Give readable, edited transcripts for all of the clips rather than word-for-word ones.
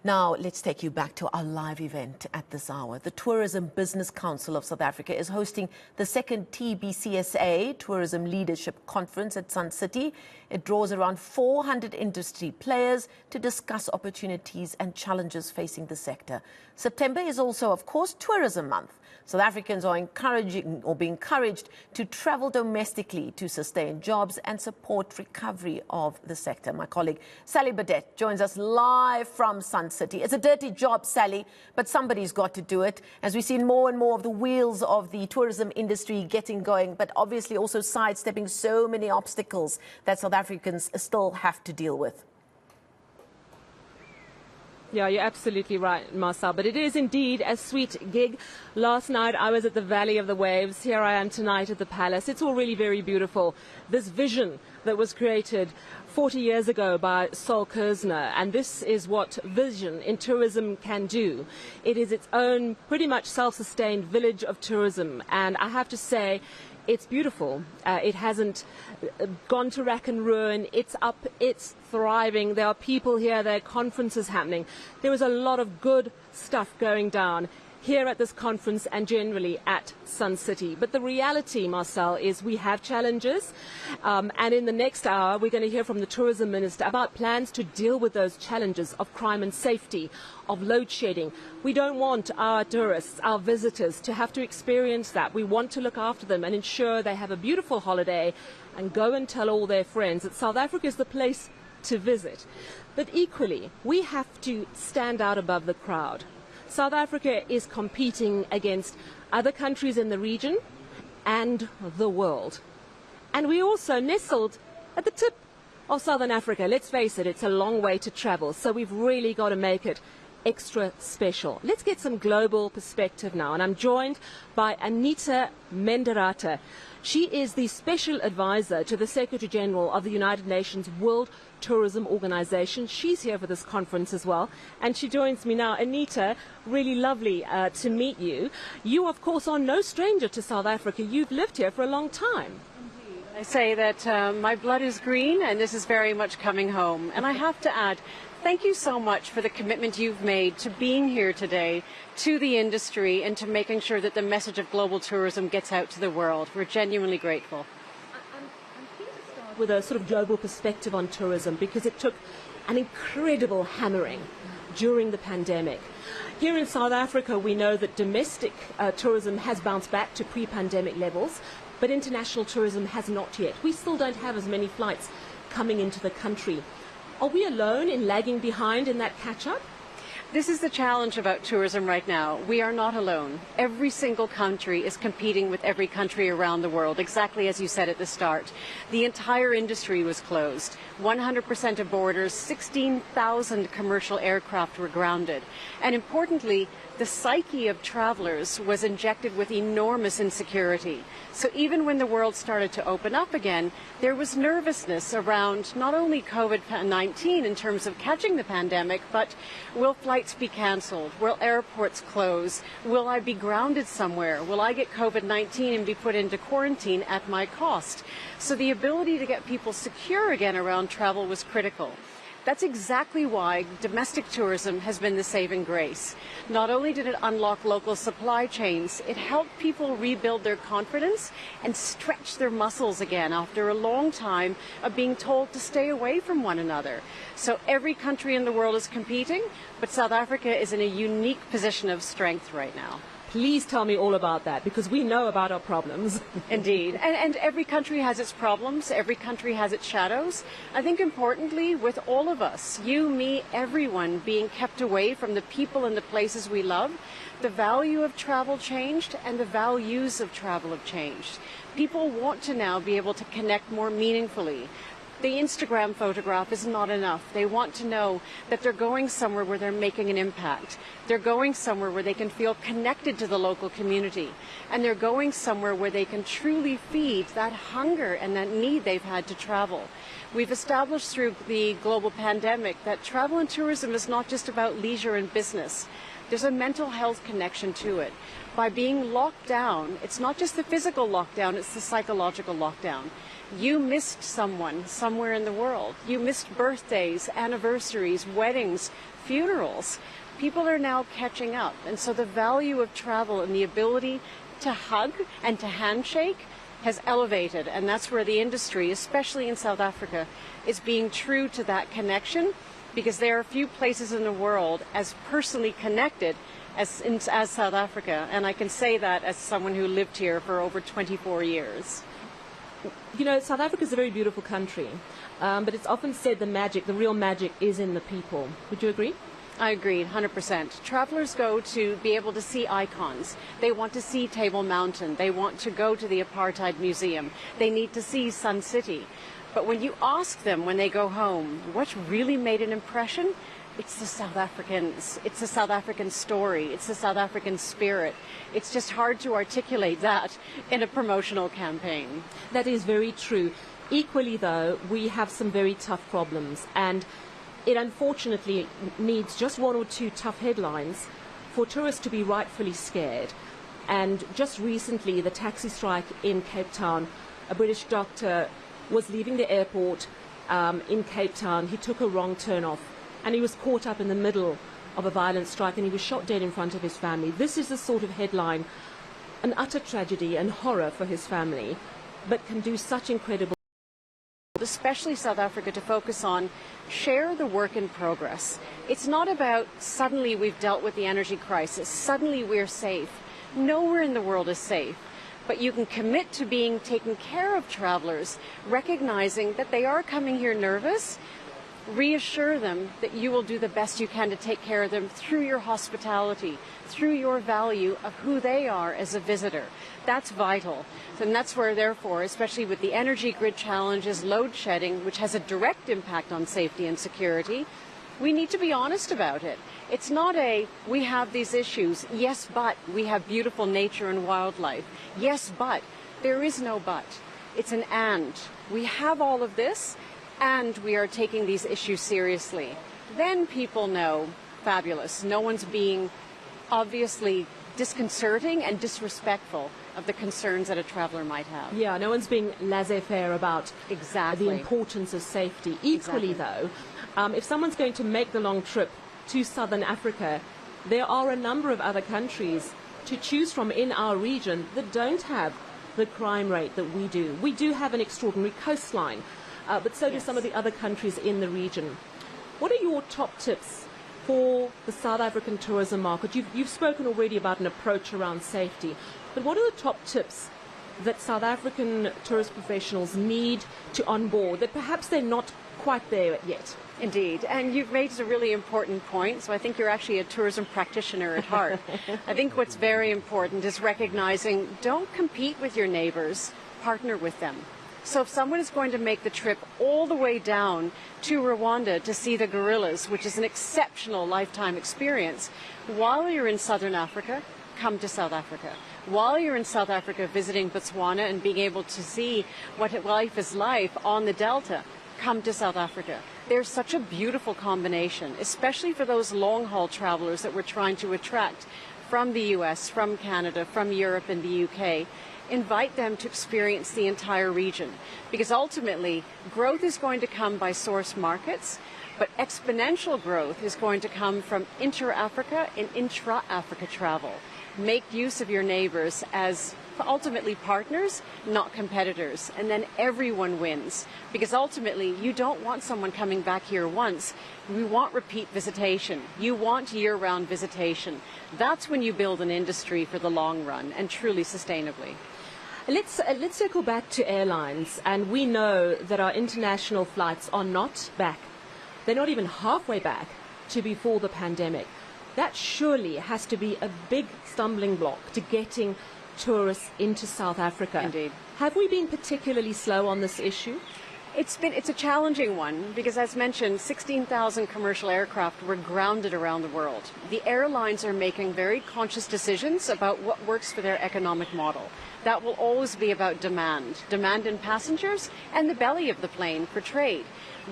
Now, let's take you back to our live event at this hour. The Tourism Business Council of South Africa is hosting the second TBCSA Tourism Leadership Conference at Sun City. It draws around 400 industry players to discuss opportunities and challenges facing the sector. September is also, of course, Tourism Month. South Africans are being encouraged to travel domestically to sustain jobs and support recovery of the sector. My colleague Sally Burdett joins us live from Sun City. It's a dirty job, Sally, but somebody's got to do it, as we've seen more and more of the wheels of the tourism industry getting going, but obviously also sidestepping so many obstacles that South Africans still have to deal with. Yeah, you're absolutely right, Marcel, but it is indeed a sweet gig. Last night I was at the Valley of the Waves. Here I am tonight at the Palace. It's all really very beautiful. This vision that was created 40 years ago by Sol Kerzner, and this is what vision in tourism can do. It is its own pretty much self-sustained village of tourism, and I have to say, it's beautiful. It hasn't gone to rack and ruin. It's up, it's thriving. There are people here, there are conferences happening. There is a lot of good stuff going down here at this conference and generally at Sun City. But the reality, Marcel, is we have challenges. And in the next hour, we're going to hear from the Tourism Minister about plans to deal with those challenges of crime and safety, of load shedding. We don't want our tourists, our visitors, to have to experience that. We want to look after them and ensure they have a beautiful holiday and go and tell all their friends that South Africa is the place to visit. But equally, we have to stand out above the crowd. South Africa is competing against other countries in the region and the world. And we also nestled at the tip of Southern Africa. Let's face it, it's a long way to travel, so we've really got to make it extra special. Let's get some global perspective now, and I'm joined by Anita Menderata. She is the Special Advisor to the Secretary General of the United Nations World Tourism Organization. She's here for this conference as well, and she joins me now. Anita, really lovely to meet you. You, of course, are no stranger to South Africa. You've lived here for a long time. I say that my blood is green, and this is very much coming home. And I have to add, thank you so much for the commitment you've made to being here today, to the industry, and to making sure that the message of global tourism gets out to the world. We're genuinely grateful. I'm keen to start with a sort of global perspective on tourism, because it took an incredible hammering during the pandemic. Here in South Africa, we know that domestic tourism has bounced back to pre-pandemic levels, but international tourism has not yet. We still don't have as many flights coming into the country. Are we alone in lagging behind in that catch-up? This is the challenge about tourism right now. We are not alone. Every single country is competing with every country around the world, exactly as you said at the start. The entire industry was closed. 100% of borders, 16,000 commercial aircraft were grounded. And importantly, the psyche of travelers was injected with enormous insecurity. So even when the world started to open up again, there was nervousness around not only COVID-19 in terms of catching the pandemic, but will flights be cancelled? Will airports close? Will I be grounded somewhere? Will I get COVID-19 and be put into quarantine at my cost? So the ability to get people secure again around travel was critical. That's exactly why domestic tourism has been the saving grace. Not only did it unlock local supply chains, it helped people rebuild their confidence and stretch their muscles again after a long time of being told to stay away from one another. So every country in the world is competing, but South Africa is in a unique position of strength right now. Please tell me all about that, because we know about our problems. Indeed. And every country has its problems. Every country has its shadows. I think importantly, with all of us, you, me, everyone being kept away from the people and the places we love, the value of travel changed and the values of travel have changed. People want to now be able to connect more meaningfully. The Instagram photograph is not enough. They want to know that they're going somewhere where they're making an impact. They're going somewhere where they can feel connected to the local community. And they're going somewhere where they can truly feed that hunger and that need they've had to travel. We've established through the global pandemic that travel and tourism is not just about leisure and business. There's a mental health connection to it. By being locked down, it's not just the physical lockdown, it's the psychological lockdown. You missed someone somewhere in the world. You missed birthdays, anniversaries, weddings, funerals. People are now catching up. And so the value of travel and the ability to hug and to handshake has elevated. And that's where the industry, especially in South Africa, is being true to that connection, because there are few places in the world as personally connected as South Africa. And I can say that as someone who lived here for over 24 years. You know, South Africa is a very beautiful country, but it's often said the real magic is in the people. Would you agree? I agree, 100%. Travelers go to be able to see icons. They want to see Table Mountain. They want to go to the Apartheid Museum. They need to see Sun City. But when you ask them when they go home, what really made an impression? It's the South Africans. It's the South African story. It's the South African spirit. It's just hard to articulate that in a promotional campaign. That is very true. Equally, though, we have some very tough problems, and it unfortunately needs just one or two tough headlines for tourists to be rightfully scared. And just recently, the taxi strike in Cape Town, a British doctor was leaving the airport in Cape Town. He took a wrong turn off, and he was caught up in the middle of a violent strike, and he was shot dead in front of his family. This is the sort of headline, an utter tragedy and horror for his family, but can do such incredible, especially South Africa, to focus on share the work in progress. It's not about suddenly we've dealt with the energy crisis, suddenly we're safe. Nowhere in the world is safe. But you can commit to being taking care of travelers, recognizing that they are coming here nervous. Reassure them that you will do the best you can to take care of them through your hospitality, through your value of who they are as a visitor. That's vital. And that's where, therefore, especially with the energy grid challenges, load shedding, which has a direct impact on safety and security, we need to be honest about it. It's not we have these issues, yes, but we have beautiful nature and wildlife. Yes, but. There is no but. It's an and. We have all of this, and we are taking these issues seriously. Then people know, fabulous, no one's being obviously disconcerting and disrespectful of the concerns that a traveler might have. Yeah, no one's being laissez-faire about exactly the importance of safety. Equally, though, if someone's going to make the long trip to southern Africa, there are a number of other countries to choose from in our region that don't have the crime rate that we do. We do have an extraordinary coastline, but so do some of the other countries in the region. What are your top tips for the South African tourism market? You've spoken already about an approach around safety, but what are the top tips that South African tourist professionals need to onboard that perhaps they're not quite there yet? Indeed, and you've raised a really important point, so I think you're actually a tourism practitioner at heart. I think what's very important is recognizing don't compete with your neighbors, partner with them. So if someone is going to make the trip all the way down to Rwanda to see the gorillas, which is an exceptional lifetime experience, while you're in southern Africa, come to South Africa. While you're in South Africa visiting Botswana and being able to see what life is like on the Delta, come to South Africa. There's such a beautiful combination, especially for those long-haul travelers that we're trying to attract from the US, from Canada, from Europe and the UK. Invite them to experience the entire region, because ultimately growth is going to come by source markets, but exponential growth is going to come from inter-Africa and intra-Africa travel. Make use of your neighbors as ultimately partners, not competitors, and then everyone wins, because ultimately you don't want someone coming back here once. We want repeat visitation. You want year-round visitation. That's when you build an industry for the long run and truly sustainably. Let's circle back to airlines, and we know that our international flights are not back. They're not even halfway back to before the pandemic. That surely has to be a big stumbling block to getting tourists into South Africa. Indeed. Have we been particularly slow on this issue? It's a challenging one because, as mentioned, 16,000 commercial aircraft were grounded around the world. The airlines are making very conscious decisions about what works for their economic model. That will always be about demand in passengers and the belly of the plane for trade.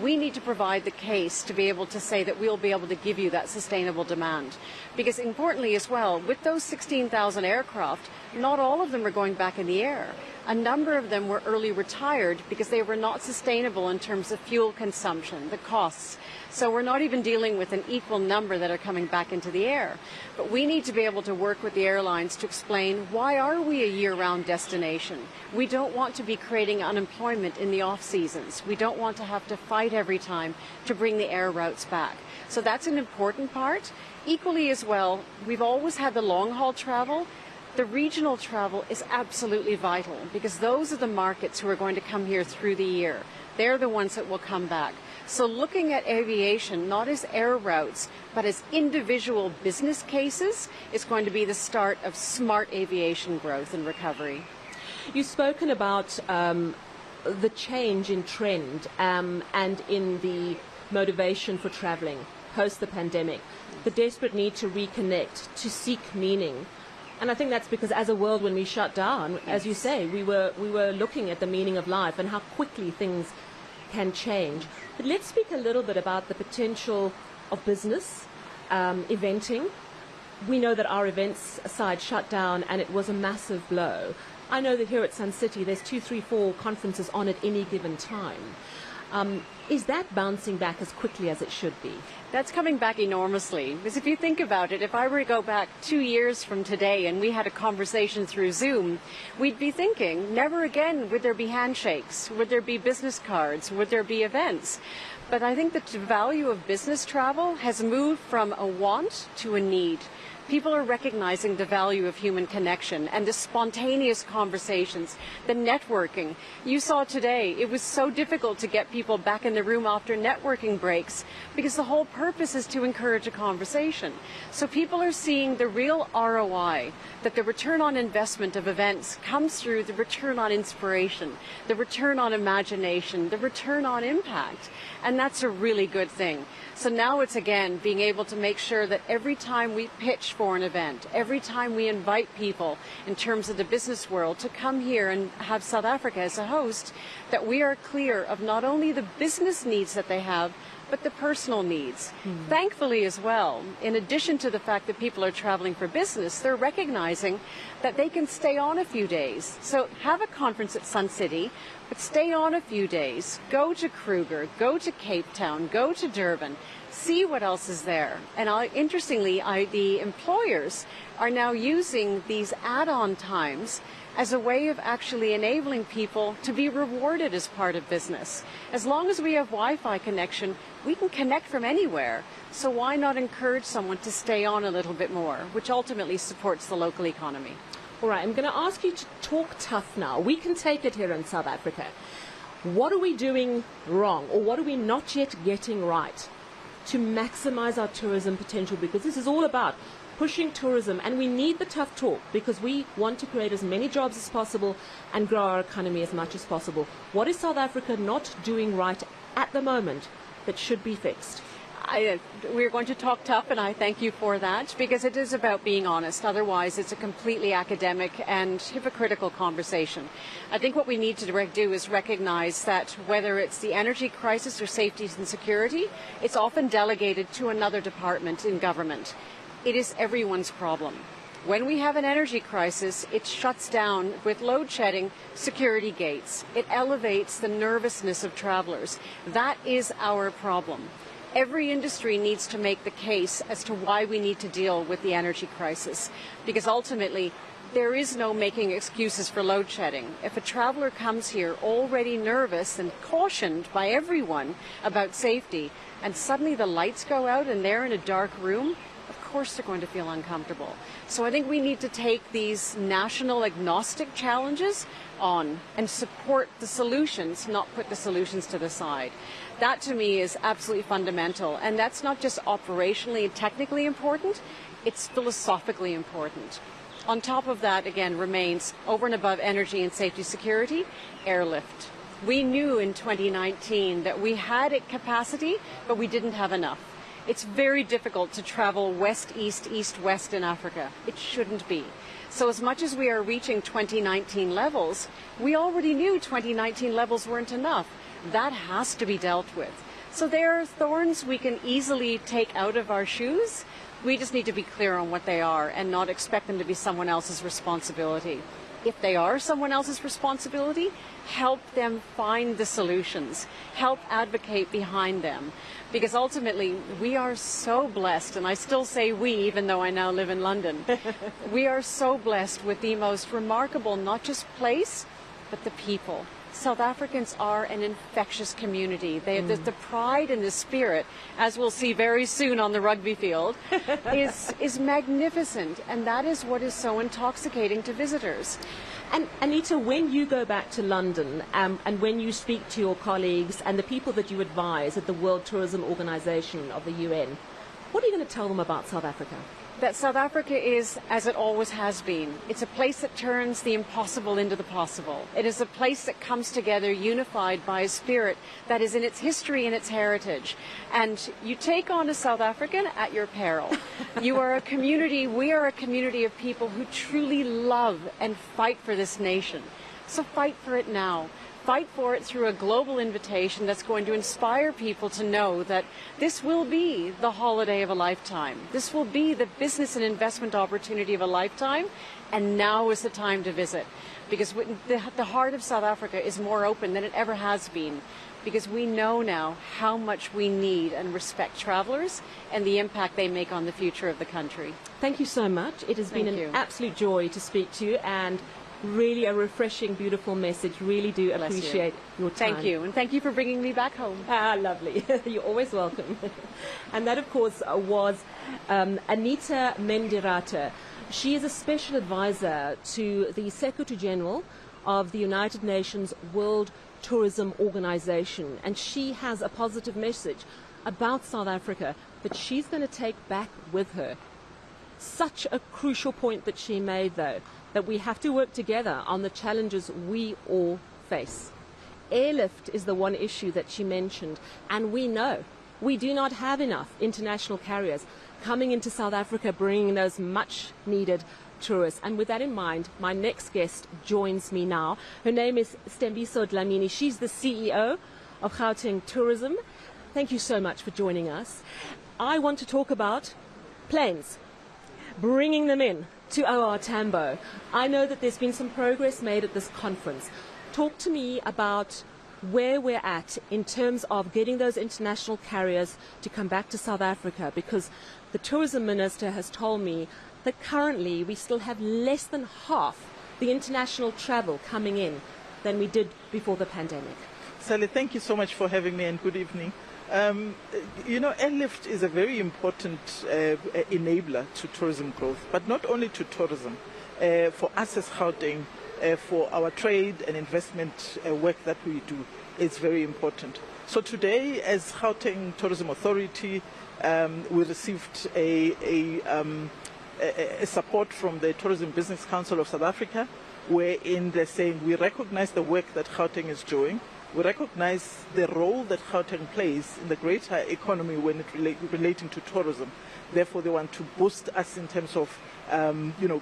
We need to provide the case to be able to say that we'll be able to give you that sustainable demand. Because importantly as well, with those 16,000 aircraft, not all of them are going back in the air. A number of them were early retired because they were not sustainable in terms of fuel consumption, the costs. So we're not even dealing with an equal number that are coming back into the air. But we need to be able to work with the airlines to explain, why are we a year-round destination? We don't want to be creating unemployment in the off-seasons. We don't want to have to fight every time to bring the air routes back. So that's an important part. Equally as well, we've always had the long-haul travel. The regional travel is absolutely vital because those are the markets who are going to come here through the year. They're the ones that will come back. So looking at aviation, not as air routes, but as individual business cases, is going to be the start of smart aviation growth and recovery. You've spoken about the change in trend and in the motivation for traveling post the pandemic, the desperate need to reconnect, to seek meaning. And I think that's because as a world, when we shut down, as you say, we were looking at the meaning of life and how quickly things can change. But let's speak a little bit about the potential of business, eventing. We know that our events side shut down and it was a massive blow. I know that here at Sun City there's 2, 3, 4 conferences on at any given time. Is that bouncing back as quickly as it should be? That's coming back enormously. Because if you think about it, if I were to go back 2 years from today and we had a conversation through Zoom, we'd be thinking, never again would there be handshakes, would there be business cards, would there be events. But I think that the value of business travel has moved from a want to a need. People are recognizing the value of human connection and the spontaneous conversations, the networking. You saw today, it was so difficult to get people back in the room after networking breaks because the whole purpose is to encourage a conversation. So people are seeing the real ROI, that the return on investment of events comes through the return on inspiration, the return on imagination, the return on impact. And that's a really good thing. So now it's again being able to make sure that every time we pitch for an event, every time we invite people in terms of the business world to come here and have South Africa as a host, that we are clear of not only the business needs that they have, but the personal needs. Thankfully as well, in addition to the fact that people are traveling for business, they're recognizing that they can stay on a few days. So have a conference at Sun City, but stay on a few days. Go to Kruger, go to Cape Town, go to Durban, see what else is there. And interestingly, the employers are now using these add-on times as a way of actually enabling people to be rewarded as part of business. As long as we have Wi-Fi connection, we can connect from anywhere. So why not encourage someone to stay on a little bit more, which ultimately supports the local economy. All right, I'm going to ask you to talk tough now. We can take it here in South Africa. What are we doing wrong, or what are we not yet getting right to maximize our tourism potential? Because this is all about pushing tourism, and we need the tough talk because we want to create as many jobs as possible and grow our economy as much as possible. What is South Africa not doing right at the moment that should be fixed? We're going to talk tough, and I thank you for that, because it is about being honest. Otherwise, it's a completely academic and hypocritical conversation. I think what we need to do is recognize that whether it's the energy crisis or safety and security, it's often delegated to another department in government. It is everyone's problem. When we have an energy crisis, it shuts down with load shedding security gates. It elevates the nervousness of travelers. That is our problem. Every industry needs to make the case as to why we need to deal with the energy crisis, because ultimately there is no making excuses for load shedding. If a traveler comes here already nervous and cautioned by everyone about safety, and suddenly the lights go out and they're in a dark room, of course they're going to feel uncomfortable. So I think we need to take these national agnostic challenges on and support the solutions, not put the solutions to the side. That to me is absolutely fundamental, and that's not just operationally and technically important, it's philosophically important. On top of that, again, remains over and above energy and safety security, airlift. We knew in 2019 that we had capacity, but we didn't have enough. It's very difficult to travel west-east, east-west in Africa. It shouldn't be. So as much as we are reaching 2019 levels, we already knew 2019 levels weren't enough. That has to be dealt with. So there are thorns we can easily take out of our shoes. We just need to be clear on what they are and not expect them to be someone else's responsibility. If they are someone else's responsibility, help them find the solutions, help advocate behind them. Because ultimately, we are so blessed, and I still say we, even though I now live in London, we are so blessed with the most remarkable, not just place, but the people. South Africans are an infectious community. The pride and the spirit, as we'll see very soon on the rugby field, is magnificent. And that is what is so intoxicating to visitors. And Anita, when you go back to London and when you speak to your colleagues and the people that you advise at the World Tourism Organization of the UN, what are you going to tell them about South Africa? That South Africa is as it always has been. It's a place that turns the impossible into the possible. It is a place that comes together unified by a spirit that is in its history and its heritage. And you take on a South African at your peril. You are a community, we are a community of people who truly love and fight for this nation. So fight for it now. Fight for it through a global invitation that's going to inspire people to know that this will be the holiday of a lifetime. This will be the business and investment opportunity of a lifetime, and now is the time to visit. Because the heart of South Africa is more open than it ever has been, because we know now how much we need and respect travelers and the impact they make on the future of the country. Thank you so much. It has been an absolute joy to speak to you, and really a refreshing, beautiful message. Really do appreciate your time. Thank you, and thank you for bringing me back home. Ah, lovely. You're always welcome. And that, of course, was Anita Mendirata. She is a special advisor to the Secretary General of the United Nations World Tourism Organization, and she has a positive message about South Africa that she's going to take back with her. Such a crucial point that she made, though, that we have to work together on the challenges we all face. Airlift is the one issue that she mentioned, and we know we do not have enough international carriers coming into South Africa bringing those much needed tourists. And with that in mind, my next guest joins me now. Her name is Stembiso Dlamini. She's the CEO of Gauteng Tourism. Thank you so much for joining us. I want to talk about planes, bringing them in to OR Tambo. I know that there's been some progress made at this conference. Talk to me about where we're at in terms of getting those international carriers to come back to South Africa, because the tourism minister has told me that currently we still have less than half the international travel coming in than we did before the pandemic. Sally, thank you so much for having me, and good evening. Airlift is a very important enabler to tourism growth, but not only to tourism. For us as Gauteng, for our trade and investment work that we do, it's very important. So today, as Gauteng Tourism Authority, we received a support from the Tourism Business Council of South Africa, wherein they're saying we recognize the work that Gauteng is doing. We recognize the role that Gauteng plays in the greater economy when it relating to tourism. Therefore, they want to boost us in terms of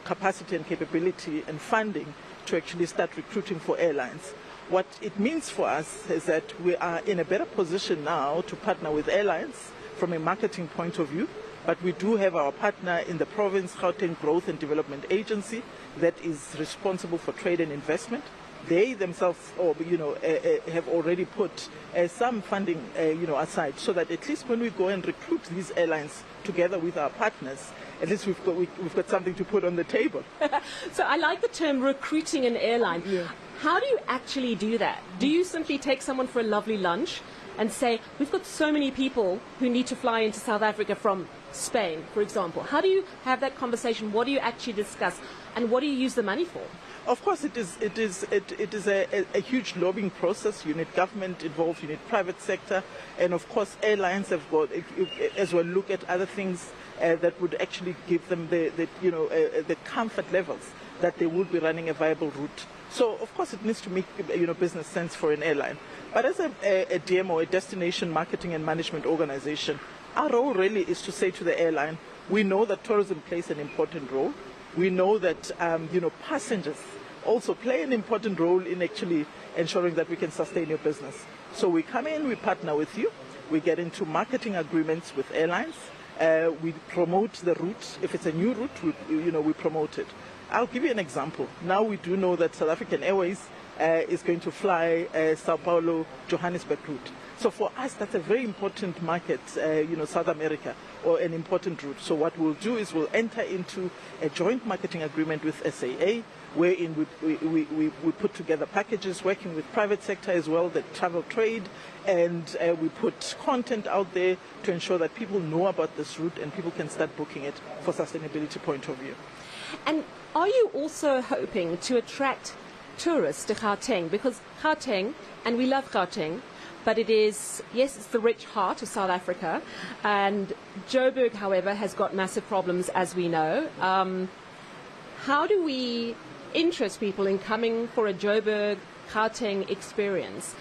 capacity and capability and funding to actually start recruiting for airlines. What it means for us is that we are in a better position now to partner with airlines from a marketing point of view, but we do have our partner in the province, Gauteng Growth and Development Agency, that is responsible for trade and investment. They themselves, have already put some funding, aside, so that at least when we go and recruit these airlines together with our partners, at least we've got something to put on the table. So I like the term recruiting an airline. Yeah. How do you actually do that? Do you simply take someone for a lovely lunch and say, we've got so many people who need to fly into South Africa from Spain, for example? How do you have that conversation? What do you actually discuss? And what do you use the money for? Of course, it is a huge lobbying process. You need government involved, you need private sector, and of course airlines have got, as well, look at other things that would actually give them the comfort levels that they would be running a viable route So, of course, it needs to make business sense for an airline. But as a DMO, a destination marketing and management organization, our role really is to say to the airline, we know that tourism plays an important role. We know that passengers also play an important role in actually ensuring that we can sustain your business. So we come in, we partner with you, we get into marketing agreements with airlines, we promote the route. If it's a new route, we promote it. I'll give you an example. Now we do know that South African Airways is going to fly Sao Paulo, Johannesburg route. So for us, that's a very important market, South America, or an important route. So what we'll do is we'll enter into a joint marketing agreement with SAA, wherein we put together packages working with private sector as well, the travel trade, and we put content out there to ensure that people know about this route and people can start booking it for sustainability point of view. And are you also hoping to attract tourists to Gauteng? Because Gauteng, and we love Gauteng, but it is, yes, it's the rich heart of South Africa. And Joburg, however, has got massive problems, as we know. How do we interest people in coming for a Joburg, Gauteng experience?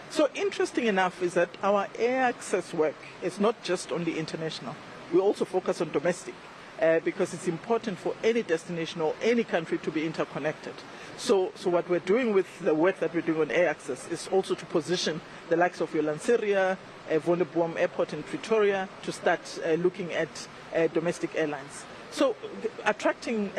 So interesting enough is that our air access work is not just only international. We also focus on domestic. Because it's important for any destination or any country to be interconnected. So what we're doing with the work that we're doing on air access is also to position the likes of your Lanseria, Wonderboom Airport in Pretoria to start looking at domestic airlines. So attracting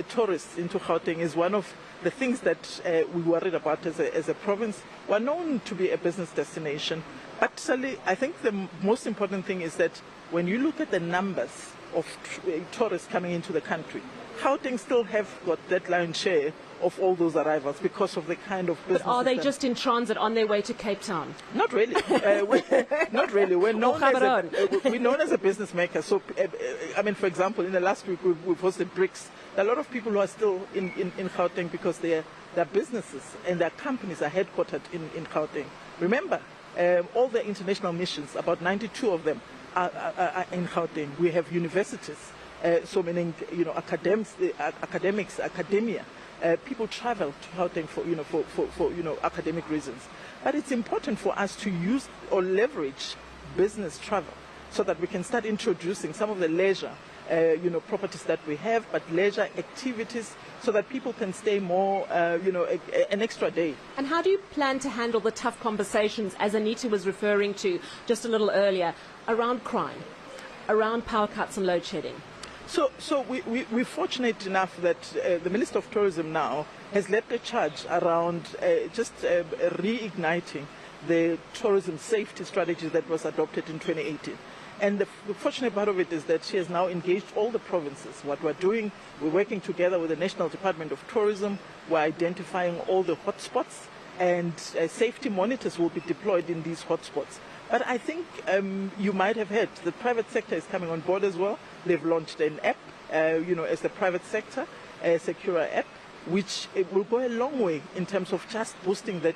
tourists into Gauteng is one of the things that we worried about as a province. We're known to be a business destination, but Sally, I think the most important thing is that when you look at the numbers of tourists coming into the country, Gauteng still have got that lion's share of all those arrivals because of the kind of business. But are they just in transit on their way to Cape Town? Not really. Not really. We're known as a business maker. So, for example, in the last week we've hosted BRICS. There are a lot of people who are still in Gauteng because their businesses and their companies are headquartered in Gauteng. Remember, all the international missions, about 92 of them, are in Gauteng. We have universities, so meaning academics, academia. People travel to Gauteng for academic reasons. But it's important for us to use or leverage business travel so that we can start introducing some of the leisure properties that we have, but leisure activities so that people can stay more, an extra day. And how do you plan to handle the tough conversations, as Anita was referring to just a little earlier, around crime, around power cuts and load shedding? So we're fortunate enough that the Minister of Tourism now has led the charge around reigniting the tourism safety strategy that was adopted in 2018. And the fortunate part of it is that she has now engaged all the provinces. What we're doing, we're working together with the National Department of Tourism. We're identifying all the hotspots, and safety monitors will be deployed in these hotspots. But I think you might have heard the private sector is coming on board as well. They've launched an app, as the private sector, a Secura app, which will go a long way in terms of just boosting that,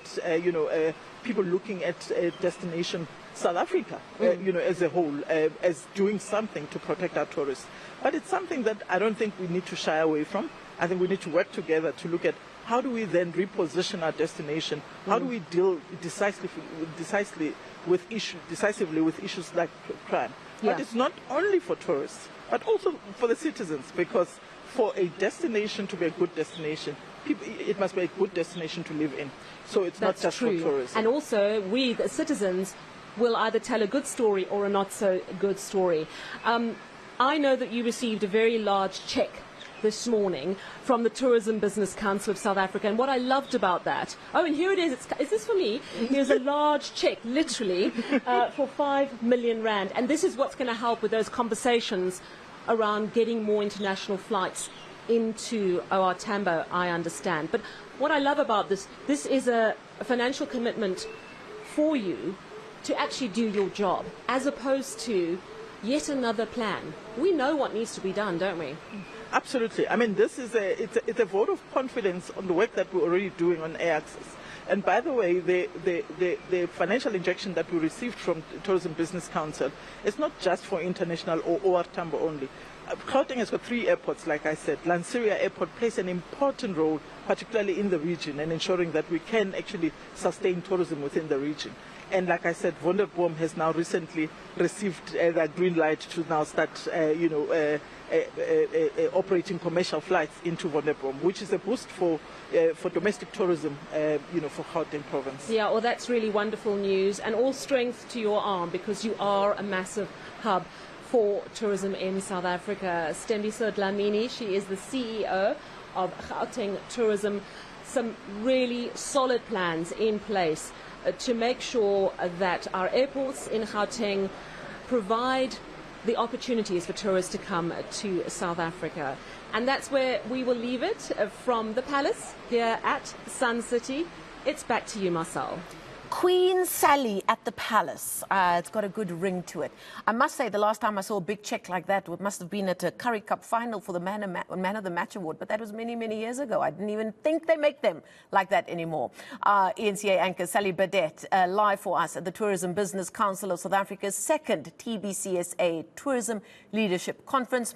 people looking at destination South Africa, as a whole, as doing something to protect our tourists. But it's something that I don't think we need to shy away from. I think we need to work together to look at how do we then reposition our destination? How do we deal decisively with issues like crime? Yeah. But it's not only for tourists, but also for the citizens, because for a destination to be a good destination, it must be a good destination to live in. So it's That's not just true. for tourists. And also, we, the citizens, will either tell a good story or a not so good story. I know that you received a very large check this morning from the Tourism Business Council of South Africa, and what I loved about that, and here it is, is this for me? Here's a large check, literally, for 5 million rand, and this is what's going to help with those conversations around getting more international flights into OR Tambo, I understand. But what I love about this is a financial commitment for you to actually do your job, as opposed to yet another plan. We know what needs to be done, don't we? Absolutely. I mean, this is it's a vote of confidence on the work that we're already doing on air access. And by the way, the financial injection that we received from Tourism Business Council is not just for international or OR Tambo only. Gauteng has got 3 airports, like I said. Lanseria Airport plays an important role, particularly in the region, and ensuring that we can actually sustain tourism within the region. And like I said, Wonderboom has now recently received the green light to now start, operating commercial flights into Wonderboom, which is a boost for domestic tourism, for Gauteng province. Yeah, well, that's really wonderful news, and all strength to your arm, because you are a massive hub for tourism in South Africa. Stembiso Dlamini, she is the CEO of Gauteng Tourism. Some really solid plans in place to make sure that our airports in Gauteng provide the opportunities for tourists to come to South Africa. And that's where we will leave it from the Palace here at Sun City. It's back to you, Marcel. Queen Sally at the Palace. It's got a good ring to it. I must say, the last time I saw a big check like that, it must have been at a Currie Cup final for the Man of the Match award, but that was many, many years ago. I didn't even think they make them like that anymore. eNCA anchor Sally Burdett live for us at the Tourism Business Council of South Africa's 2nd TBCSA Tourism Leadership Conference.